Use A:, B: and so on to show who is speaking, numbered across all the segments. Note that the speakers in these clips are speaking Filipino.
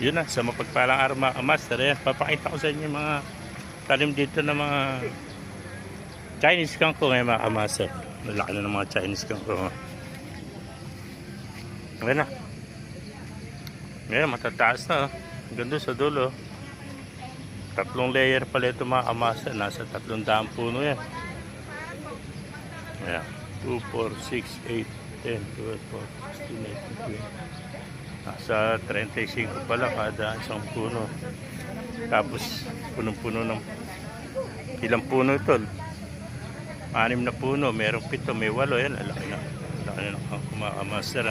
A: Yun na, sa mapagpalang araw mga kamaster. Ayan, papakita ko sa inyo yung mga talim dito ng mga Chinese kangkong ngayon mga kamaster. Malaki na ng mga Chinese kangkong. Ayan na. Ayan, matataas na. Ganda sa dulo. 3 layer pala ito mga kamaster. Nasa 300 puno yan. Ayan. 2, 4, 6, 8, 10, 12, 14, 16, 18, 20. Nasa 35 pala kada isang puno. Tapos punong-puno ng ilang puno ito? 6 na puno, merong 7, may 8. Yan, laki na. Laki na ng mga kamaster.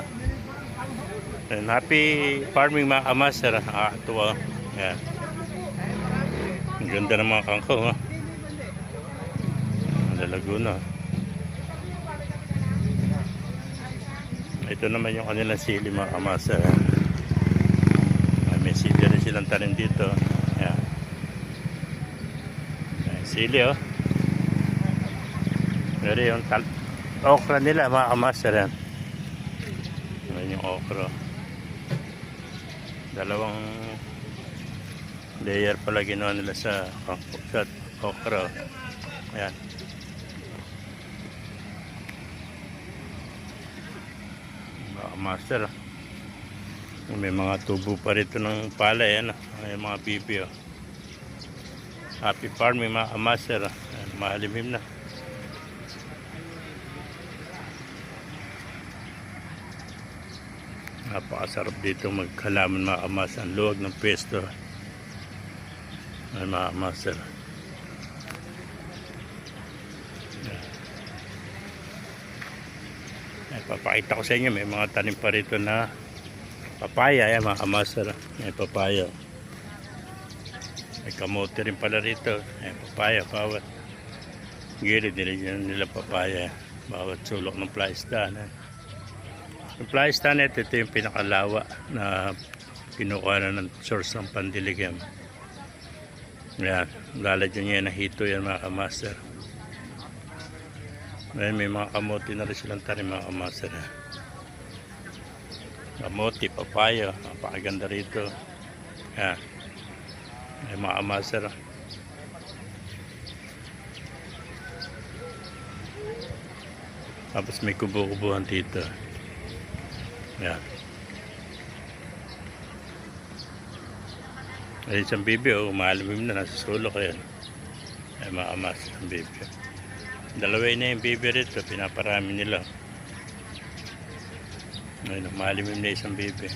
A: And happy farming mga kamaster. Nakakatuwa. Yan. Ang ganda ng mga kangkong. Lalago na. Ito naman yung kanilang sili mga kamasa. May sili rin silang tanim dito. Ayan. Ayan, sili oh. Pero yung okra nila mga kamasa rin. Ayan yung okra. 2 layer pala ginawa nila sa okra. Ayan. Master, may mga tubo pa rito ng palay. May mga bibi. Happy farming mga master. Mahalimim na. Napakasarap dito maghalaman mga master. Ang luwag ng pwesto mga master. Papakita ko sa inyo, may mga tanim pa rito na papaya. Ayan mga kamaster, may papaya. May kamote rin pala rito. May papaya, bawat gilid nila papaya. Bawat sulok ng plastan. Yung plastan ito yung pinakalawa na kinukuha na ng source ng pandiligam. Ayan, lalagyan niya na hito yan mga kamaster. Ayan, may mga kamote na rin silang tanim mga kamaster. Kamote, papaya, napakaganda rito. Ayan, may mga kamaster. Tapos may kubo-kubuhan dito. Ayan. Ayan isang bibi, umalimim na, nasa sulok yan. Ayan mga kamaster ang bibi. 2 na yung bibi rito, pinaparami nila. Ayun, malimim na isang bibi.